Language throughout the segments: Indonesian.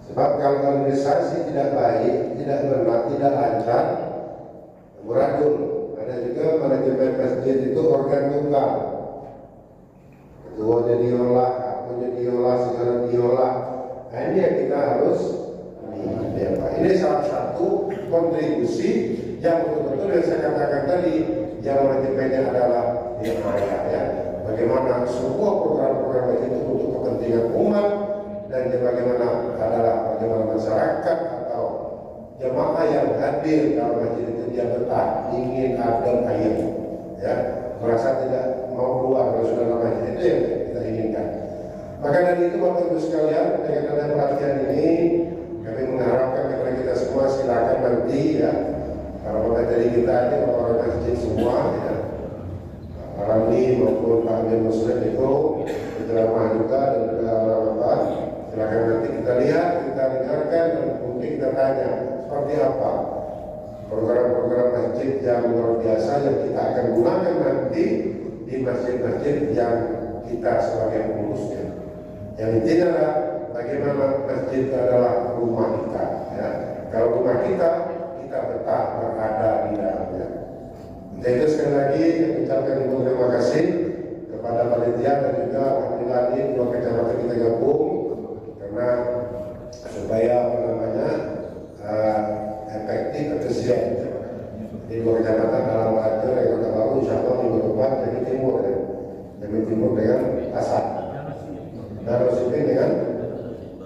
Sebab kalau organisasi tidak baik, tidak benar, tidak lancar, beracun. Ada juga manajemen masjid itu organ tunggal. Ketuanya diolah, akunya diolah, segala diolah. Nah ini yang kita harus ini salah satu kontribusi yang betul-betul yang saya katakan tadi, yang manajemennya adalah yang kaya ya. Bagaimana semua program-program itu untuk kepentingan umat dan bagaimana masyarakat atau jemaah yang hadir dalam masjid itu dia betah, ingin adem ayem, ya, merasa tidak mau keluar dari saudara masjid, itu yang kita inginkan. Maka dari itu Bapak Ibu sekalian, dengan adanya pelatihan ini kami mengharapkan kepada kita semua silakan nanti ya, para pemateri kita ini orang masjid semua ya, Ramli maupun Pak Amir Muslim itu berceramah juga dan juga orang-orang. Silakan nanti kita lihat, kita dengarkan dan mungkin kita tanya seperti apa program-program masjid yang luar biasa yang kita akan gunakan nanti di masjid-masjid yang kita sebagai pengurusnya. Yang intinya adalah bagaimana masjid adalah rumah kita. Ya. Kalau rumah kita betah berada di dalamnya. Untuk itu sekali lagi saya ucapkan terima kasih kepada panitia dan juga alhamdulillah ini dua kecamatan kita gabung karena supaya efektif efisien. Di dua kecamatan dalam Rajo dan Kota Baru insya Allah minggu depan jadi timur ya. Jadi timur dengan Pasar. Darul Sipin dengan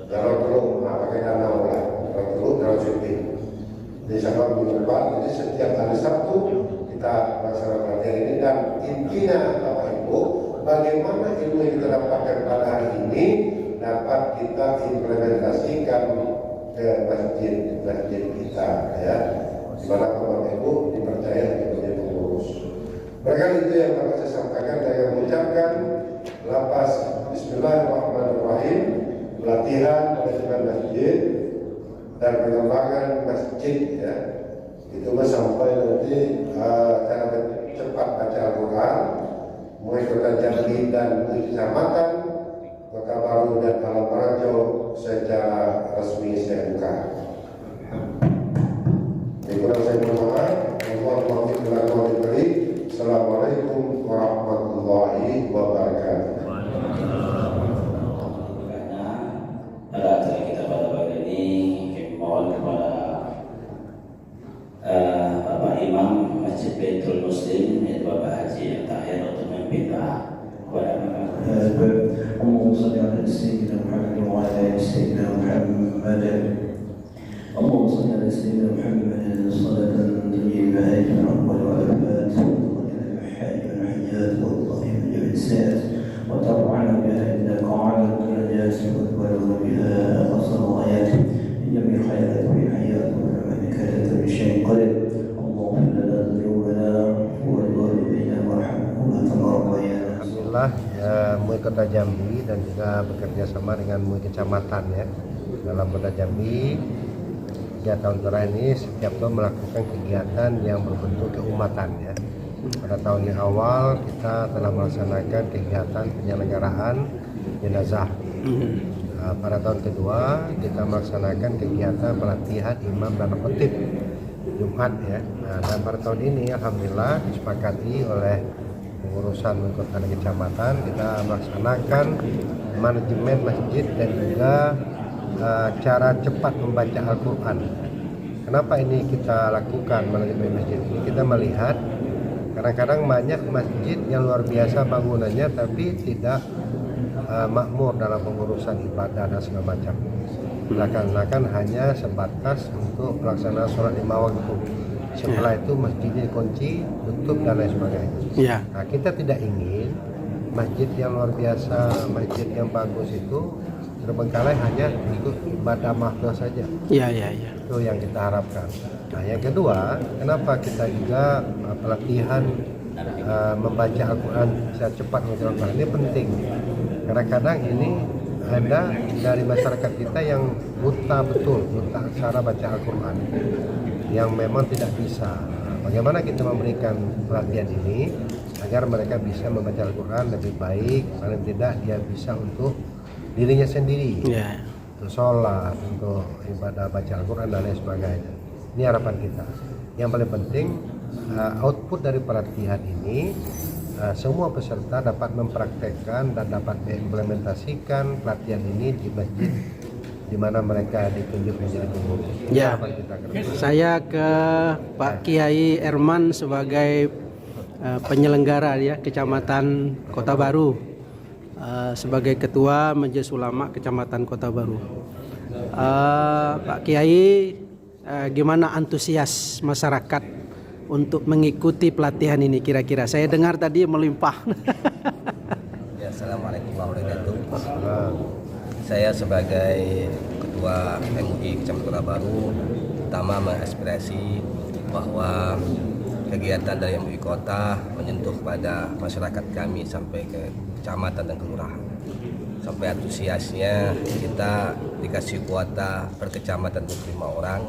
Darul Teluk, pakai danau lah. Darul Teluk, Darul Sipin. Jadi insya Allah minggu depan, jadi setiap hari Sabtu kita melaksanakan latihan ini dan intinya Bapak Ibu, bagaimana ilmu yang kita dapatkan pada hari ini dapat kita implementasikan ke masjid kita ya, di mana Bapak Ibu dipercaya sebagai pengurus. Bahkan itu yang dapat saya sampaikan dengan mengucapkan lapas Bismillahirrahmanirrahim, pelatihan manajemen masjid dan pengembangan masjid ya. Itu sampai nanti cara cepat baca Al-Quran, mulai Kota Jambi dan kecamatan Kota Baru dan Alam Rajo secara resmi saya buka. Kurang saya mohon maaf. Assalamualaikum warahmatullahi wabarakatuh. Pada acara kita pada pagi ini, kami mohon kepada Bapak Imam Masjid Baitul Muslim, yaitu Bapak Haji Tahir untuk memimpin kepada اللهم صل على سيدنا محمد وعلى ال سيدنا محمد اللهم صل على سيدنا محمد صلاة تجيب بها الأقوال والآفات وتقضي المحاج والحيات والطهير والجلسات وترفعنا بها إنك على الدرجات وتبلغ بها أقصى الغايات من جميع الخيرات في الحياة وإنك لا تدري شيء قدر اللهم لنا ذنوبنا ولوالدينا وارحمهما كما ربيانا. Alhamdulillah ya, MUI Kota Jambi dan juga bekerja sama dengan MUI Kecamatan ya. Dalam Kota Jambi 3 tahun terakhir ini setiap tahun melakukan kegiatan yang berbentuk keumatan ya. Pada tahun yang awal kita telah melaksanakan kegiatan penyelenggaraan jenazah. Pada tahun kedua kita melaksanakan kegiatan pelatihan imam dan khatib Jumat ya. Dan pada tahun ini alhamdulillah disepakati oleh pengurusan kota dan kecamatan kita melaksanakan manajemen masjid dan juga cara cepat membaca Al-Quran. Kenapa ini kita lakukan manajemen masjid ini? Kita melihat kadang-kadang banyak masjid yang luar biasa bangunannya tapi tidak makmur dalam pengurusan ibadah dan segala macam. Seakan-akan hanya sebatas untuk pelaksanaan sholat 5 waktu. Setelah itu masjidnya dikunci, tutup dan lain sebagainya. Ya. Nah, kita tidak ingin masjid yang luar biasa, masjid yang bagus itu terbengkalai hanya untuk ibadah mahdoh saja. Ya. Itu yang kita harapkan. Nah, yang kedua, kenapa kita juga pelatihan membaca Al-Quran secara cepat membaca Al-Quran ini penting. Kadang-kadang ini ada dari masyarakat kita yang buta betul, buta aksara baca Al-Quran, yang memang tidak bisa. Bagaimana kita memberikan pelatihan ini agar mereka bisa membaca Al-Quran lebih baik, paling tidak dia bisa untuk dirinya sendiri. Ya. untuk sholat, untuk ibadah baca Al-Quran dan lain sebagainya. Ini harapan kita. Yang paling penting output dari pelatihan ini semua peserta dapat mempraktekkan dan dapat mengimplementasikan pelatihan ini di masjid di mana mereka ditunjuk menjadi pengurus. Ya, saya ke Pak Kiai Erman sebagai penyelenggara ya Kecamatan Kota Baru, sebagai Ketua Majelis Ulama Kecamatan Kota Baru. Pak Kiai, gimana antusias masyarakat untuk mengikuti pelatihan ini kira-kira? Saya dengar tadi melimpah. Ya, Assalamualaikum warahmatullahi wabarakatuh. Saya sebagai Ketua MUI Kecamatan Kota Baru pertama mengaspirasi bahwa kegiatan dari MUI Kota menyentuh pada masyarakat kami sampai ke kecamatan dan kelurahan. Sampai antusiasnya kita dikasih kuota per kecamatan 25 orang,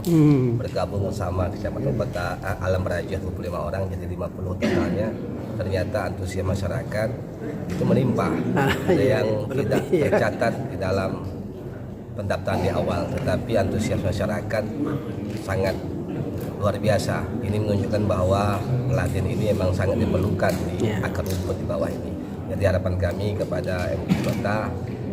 bergabung sama kecamatan Kota Alam Raja 25 orang jadi 50 totalnya. Ternyata antusias masyarakat itu melimpah. Ada yang tidak tercatat di dalam pendaftaran di awal, tetapi antusias masyarakat sangat luar biasa. Ini menunjukkan bahwa pelatihan ini memang sangat diperlukan di akar rumput di bawah ini. Jadi harapan kami kepada MUI Kota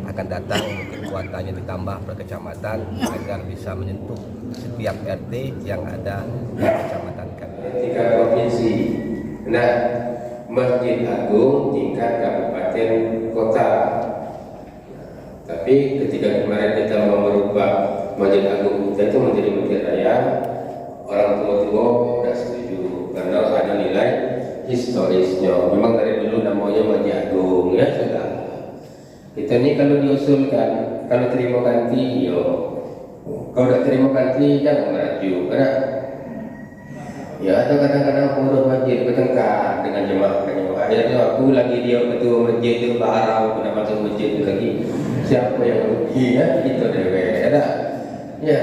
akan datang, mungkin kuotanya ditambah per kecamatan agar bisa menyentuh setiap RT yang ada di kecamatan kami. Tingkat provinsi, nah Masjid Agung tingkat kabupaten kota. Tapi ketika kemarin kita mau merubah Masjid Agung kita itu menjadi masjid raya, orang tua-tua tidak setuju karena ada nilai historisnya. Memang dari dulu namanya Masjid Agung ya sudah. Kita ini kalau diusulkan, kalau terima ganti, yo. Kalau tidak terima ganti jangan maju, karena ya ada kadang-kadang pengurus masjid bertengkar dengan jemaah. Akhirnya aku lagi dia ketua masjid itu barang sudah masuk masjid itu lagi. Siapa yang rugi ya? Itu dewe, ada. Ya.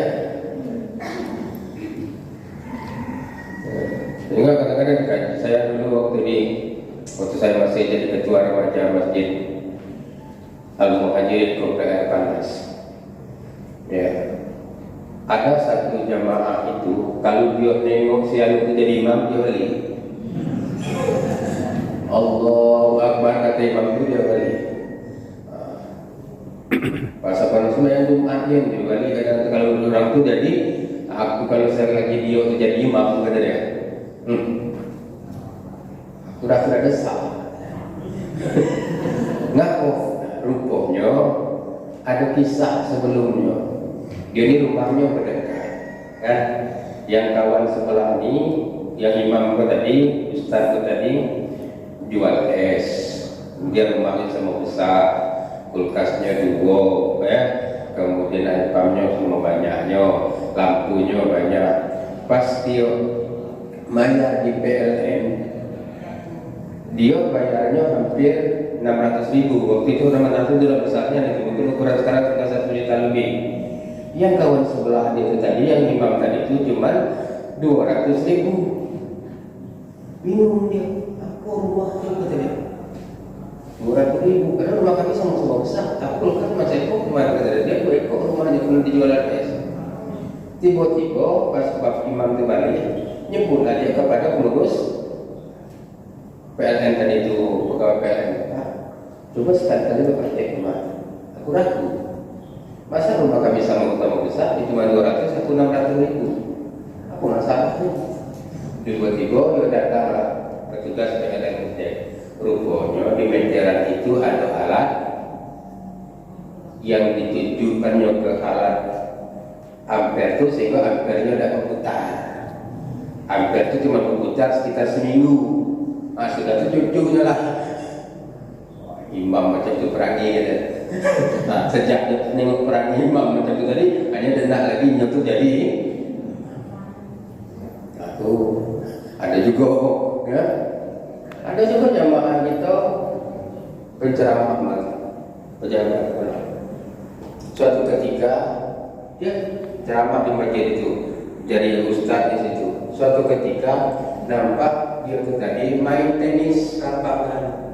Sehingga kadang-kadang kan saya dulu waktu saya masih jadi ketua remaja masjid Al-Muhajirin Komplek Panas. Ya. Ada satu jamaah itu kalau dia nengok si alu itu jadi imam dia balik. Allahu Akbar kata imam itu dia balik. Pas apa semua yang Jumat dia balik. Kadang kalau orang itu jadi aku kalau saya lagi dia itu jadi imam kata dia. Aku rasa salah. Ngaku rupanya ada kisah sebelumnya. Dia ini rumahnya berdekat, kan? Yang kawan sebelah ini, yang imam tadi, ustaz tadi jual es. Dia rumahnya semua besar, kulkasnya 2, ya. Kemudian air pumpnya semua banyaknya, lampunya banyak. Pas dia bayar di PLN, dia bayarnya hampir 600.000. Waktu itu 600 itu besarnya, mungkin ukuran sekarang sudah 1 juta lebih. Yang kawan sebelah itu tadi, yang imam tadi itu cuma 200.000. Bingung dia, aku rumah itu kata dia 200.000, karena rumah kami sama-sama besar. Aku kan macam itu kemarin kata dia, aku ekor rumahnya pernah dijual es. Tiba-tiba pas bab imam itu balik, nyebutlah dia kepada pengurus PLN tadi itu, pegawai PLN. Coba sekali-kali bapak cek rumah. Aku ragu. Masa rumah kami sama-sama besar, itu cuma 200, aku 600.000. Apa masalahnya? Tiba-tiba dia datanglah petugas PLN ngecek. Rupanya di meteran itu ada alat yang ditujukannya ke alat ampere itu sehingga ampernya tidak berputar. Ampere itu cuma berputar sekitar seminggu. Sudah itu cucunya lah. Imam macam itu perangi gitu. Nah, sejak dia nengok perangi imam macam itu tadi, hanya dendak lagi nyentuh jadi. Aku ada juga, ya. Ada juga jamaah kita penceramah pejabat. Suatu ketika dia ceramah di masjid itu, jadi ustaz di situ. Suatu ketika nampak dia itu tadi main tenis lapangan.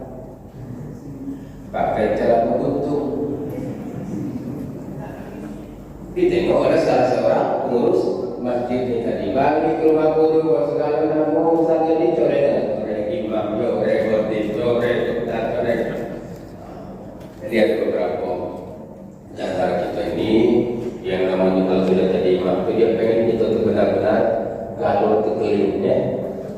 Pakai celana buntung. ditengok oleh salah seorang pengurus masjid ini tadi. Balik ke rumah guru, segala nama saja dicoret, imam, khotib, ustaz. Jadi ada beberapa di antara kita ini yang namanya kalau sudah jadi imam itu dia pengen kita tuh benar-benar kalau terkelim ya,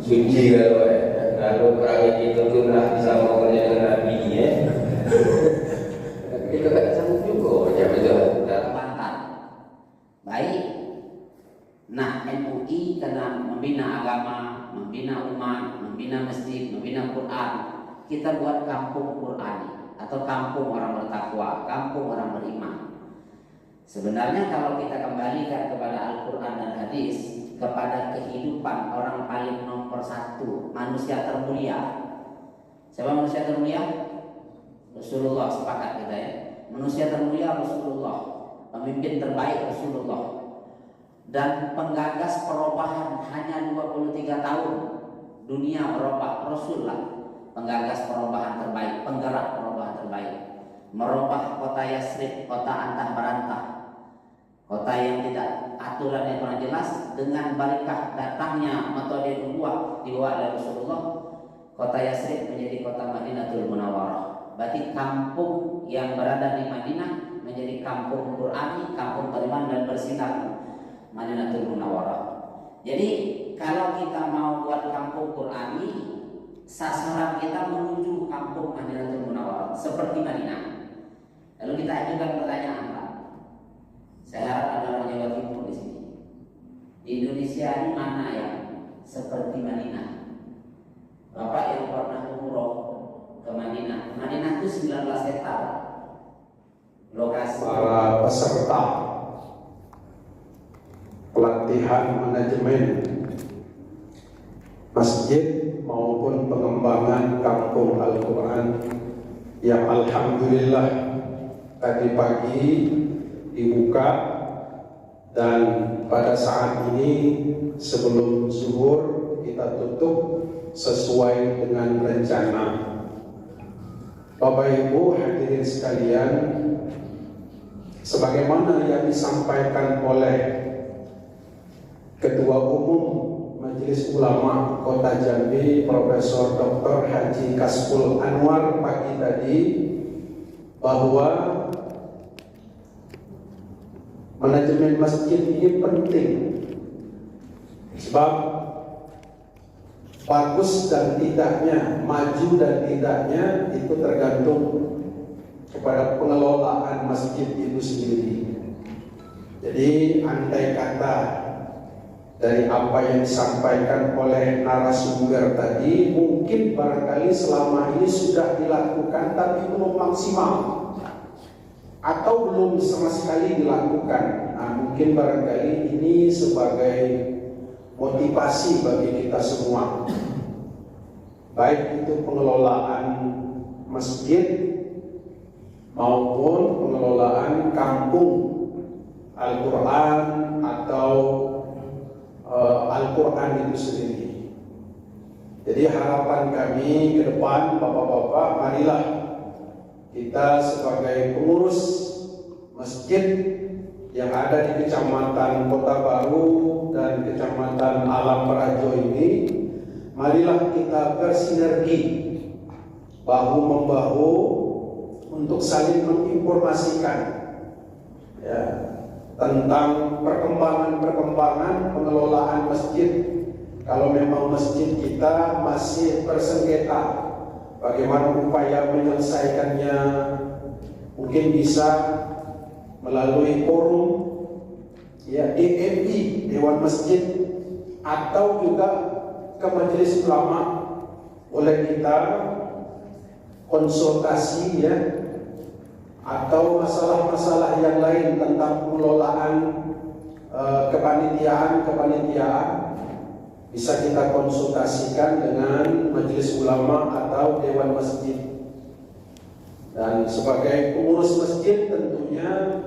suci kalau perangai kita tuh nah disamakan dengan Nabi ya. Kita tak sanggup juga ya betul. Baik. Nah, MUI karena membina agama, membina umat, membina masjid, membina Quran, kita buat kampung Qurani atau kampung orang bertakwa, kampung orang beriman. Sebenarnya kalau kita kembalikan kepada Al-Quran dan hadis, kepada kehidupan orang paling nomor satu, manusia termulia. Siapa manusia termulia? Rasulullah, sepakat kita ya. Manusia termulia Rasulullah, pemimpin terbaik Rasulullah. Dan penggagas perubahan hanya 23 tahun. Dunia merubah, Rasulullah penggagas perubahan terbaik, penggerak perubahan terbaik. Merubah kota Yasrib, kota antah berantah, kota yang tidak aturan yang kurang jelas, dengan barakah datangnya metode nubuwah dibawa oleh Rasulullah. Kota Yasrib menjadi kota Madinatul Munawwarah. Berarti kampung yang berada di Madinah menjadi kampung Qurani, kampung beriman dan bersinar, Madinatul Munawwarah. Jadi kalau kita mau buat kampung Qurani, sasaran kita menuju kampung Madinatul Munawwarah seperti Madinah. Lalu kita ajukan pertanyaan, Pak. Saya harap ada orang Jawa Timur di sini. Di Indonesia ini mana yang seperti Madinah? Bapak yang pernah umroh ke Madinah. Madinah itu 19 hektar lokasi. Para peserta pelatihan manajemen masjid maupun pengembangan kampung Al-Quran yang alhamdulillah tadi pagi dibuka, dan pada saat ini sebelum zuhur kita tutup sesuai dengan rencana. Bapak Ibu hadirin sekalian, sebagaimana yang disampaikan oleh Ketua Umum Majelis Ulama Kota Jambi, Profesor Dr. Haji Kasful Anwar pagi tadi, bahwa manajemen masjid ini penting, sebab bagus dan tidaknya, maju dan tidaknya itu tergantung kepada pengelolaan masjid itu sendiri. Jadi andai kata dari apa yang disampaikan oleh narasumber tadi, mungkin barangkali selama ini sudah dilakukan tapi belum maksimal, atau belum sama sekali dilakukan. Nah, mungkin barangkali ini sebagai motivasi bagi kita semua, baik itu pengelolaan masjid maupun pengelolaan kampung Al-Quran atau Al-Quran itu sendiri. Jadi harapan kami ke depan, Bapak-bapak, marilah kita sebagai pengurus masjid yang ada di Kecamatan Kota Baru dan Kecamatan Alam Prajo ini, marilah kita bersinergi bahu-membahu untuk saling menginformasikan ya, tentang perkembangan pengelolaan masjid. Kalau memang masjid kita masih bersengketa, bagaimana upaya menyelesaikannya, mungkin bisa melalui forum ya, DMI, Dewan Masjid, atau juga ke Majelis Ulama, oleh kita konsultasi ya, atau masalah-masalah yang lain tentang pengelolaan kepanitiaan bisa kita konsultasikan dengan Majelis Ulama atau Dewan Masjid. Dan sebagai pengurus masjid tentunya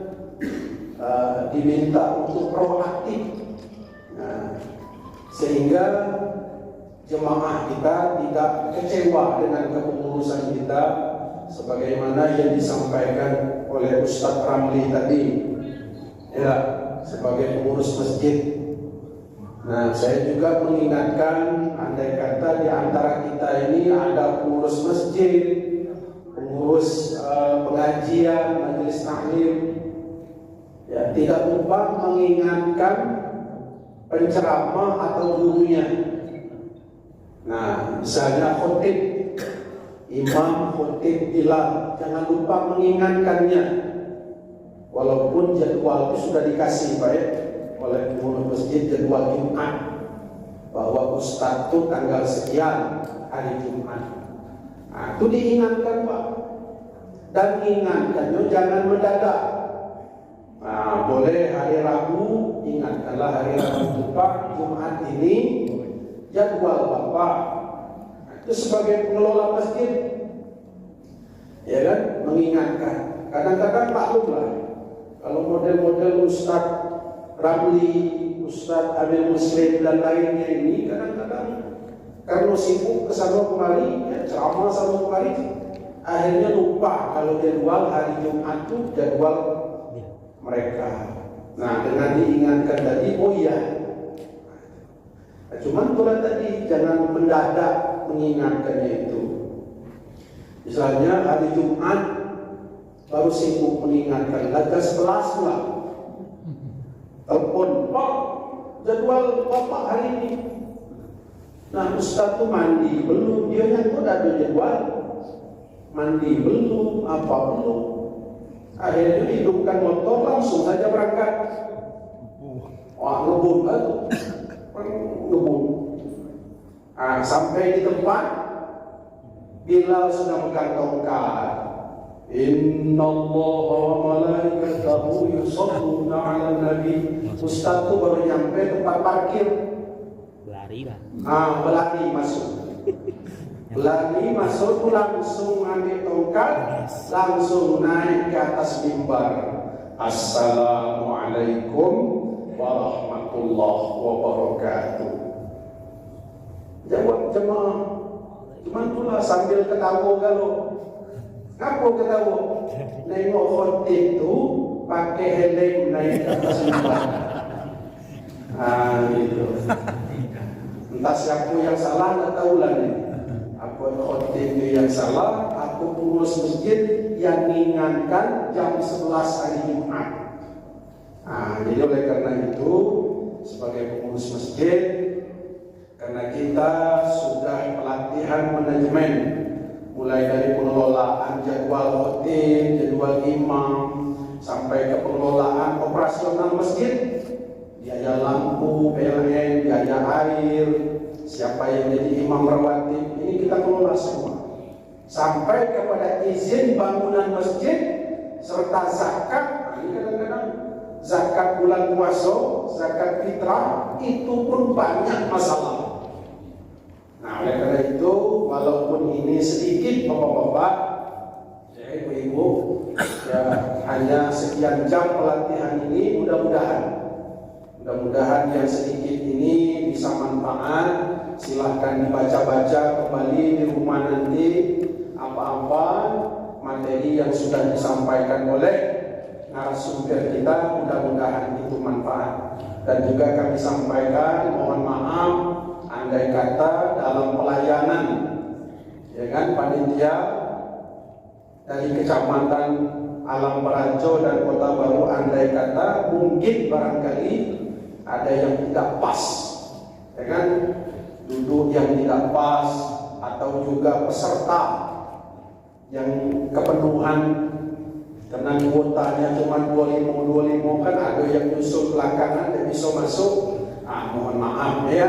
diminta untuk proaktif, sehingga jemaah kita tidak kecewa dengan kepengurusan kita, sebagaimana yang disampaikan oleh Ustadz Ramli tadi Ya, sebagai pengurus masjid. Nah, saya juga mengingatkan, andai kata di antara kita ini ada pengurus masjid, pengurus pengajian, majelis taklim, ya tidak lupa mengingatkan penceramah atau gurunya. Nah, misalnya khotib, imam, khotib, bilal, jangan lupa mengingatkannya. Walaupun jadwal itu sudah dikasih baik oleh pengurus masjid, jadwal Jumat, bahwa ustadz itu tanggal sekian hari Jumat. Nah, itu diingatkan Pak. Dan ingatkannya jangan mendadak. Nah, boleh hari Rabu, ingatkanlah hari Rabu Pak, Jumat ini jadwal Bapak. Nah, itu sebagai pengelola masjid, ya kan, mengingatkan. Kadang-kadang maklumlah kalau model-model Ustadz Ramli, Ustadz Amir Muslim dan lainnya ini kadang-kadang karena sibuk kesana kemari, ya, ceramah sama kemari, akhirnya lupa kalau jadwal hari Jumat itu jadwal mereka. Nah, dengan diingatkan tadi, oh iya. Nah, cuman tulah tadi jangan mendadak mengingatkannya itu. Misalnya hari Jumat baru sibuk mengingatkan, jam 11 lah. Telepon, Pak, jadwal Bapak hari ini. Nah, Ustaz tuh mandi belum, dia yang udah ada jadwal. Mandi belum, apa belum. Akhirnya hidupkan motor, langsung saja berangkat. Wah, ngebut tuh. Ngebut. Nah, sampai di tempat, Bilal sudah megang tongkat. Innallaha wa malaikatahu yusholluna 'alan nabi. Ustaz tuh baru nyampe tempat parkir. Berlari kan? Berlari masuk. Berlari masuk, langsung ambil tongkat, langsung naik ke atas mimbar. Assalamualaikum warahmatullahi wabarakatuh. Jawab jemaah. Cuman itulah sambil ketawa galau. Apa ketawa? Nengok khotib itu pakai helm naik ke atas mimbar. Gitu. Entah siapa yang salah, tak tahulah nih. Apa khotib itu yang salah, aku pengurus masjid yang mengingatkan jam 11 hari Jumat. Jadi oleh karena itu, sebagai pengurus masjid, karena kita sudah pelatihan manajemen, mulai dari pengelolaan jadwal khotib, jadwal imam, sampai ke pengelolaan operasional masjid, biaya lampu, PLN, biaya air, siapa yang jadi imam rawatib, ini kita kelola semua. Sampai kepada izin bangunan masjid serta zakat. Ini kadang-kadang zakat bulan puasa, zakat fitrah, itu pun banyak masalah. Nah, oleh karena itu, walaupun ini sedikit bapak-bapak, ya ibu-ibu, ya hanya sekian jam pelatihan ini, mudah-mudahan yang sedikit ini bisa manfaat. Silahkan dibaca-baca kembali di rumah nanti apa-apa materi yang sudah disampaikan oleh narasumber kita, mudah-mudahan itu manfaat. Dan juga kami sampaikan, mohon maaf andai kata dalam pelayanan, ya kan, panitia dari Kecamatan Alam Perajo dan Kota Baru, andai kata mungkin barangkali ada yang tidak pas, ya kan, duduk yang tidak pas, atau juga peserta yang kepenuhan karena kuotanya cuma 25 kan, ada yang nyusul belakangan dan bisa masuk. Mohon maaf ya.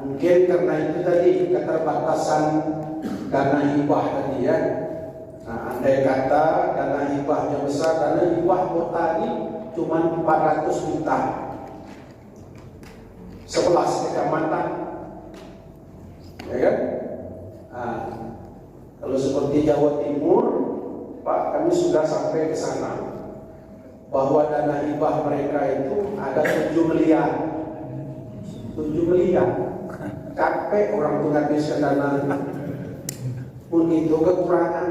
Mungkin karena itu tadi keterbatasan dana hibah tadi ya. Andai kata dana hibahnya besar, dana hibah kota ini cuma 400 juta, 11 kecamatan, ya kan? Kalau seperti Jawa Timur, Pak, kami sudah sampai ke sana, bahwa dana hibah mereka itu ada 7 miliar. 7 miliar. Capek orang tuh ngabiskan dana. Pun itu kekurangan.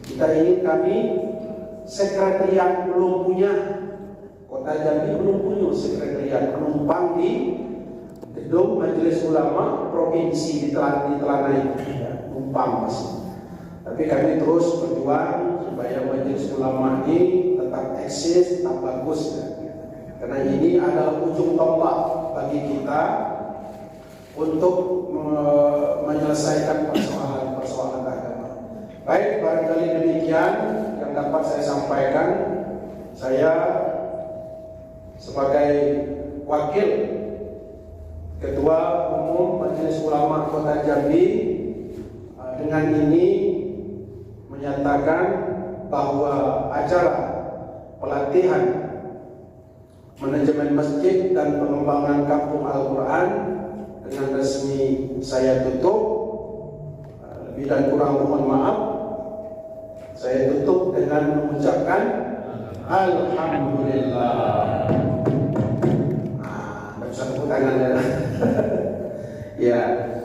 Kita ingin kami sekretariat belum punya, Kota Jambi belum punya sekretariat, menumpang di gedung Majelis Ulama Provinsi di Telanai, ya, numpang masih. Tapi kami terus berjuang supaya Majelis Ulama ini tetap eksis, tetap bagus, ya. Karena ini adalah ujung tombak bagi kita untuk menyelesaikan persoalan agama. Baik, barangkali demikian yang dapat saya sampaikan. Saya sebagai wakil Ketua Umum Majelis Ulama Kota Jambi dengan ini menyatakan bahwa acara pelatihan manajemen masjid dan pengembangan kampung Al-Quran dengan resmi saya tutup. Lebih dan kurang mohon maaf. Saya tutup dengan mengucapkan Alhamdulillah. Nah, bisa tepuk tangan ya. Ya,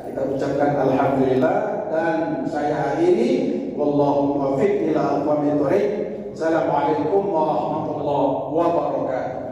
kita ucapkan Alhamdulillah dan saya akhiri. Wallahu muwaffiq ila aqwamit thoriq. Assalamualaikum warahmatullahi wabarakatuh.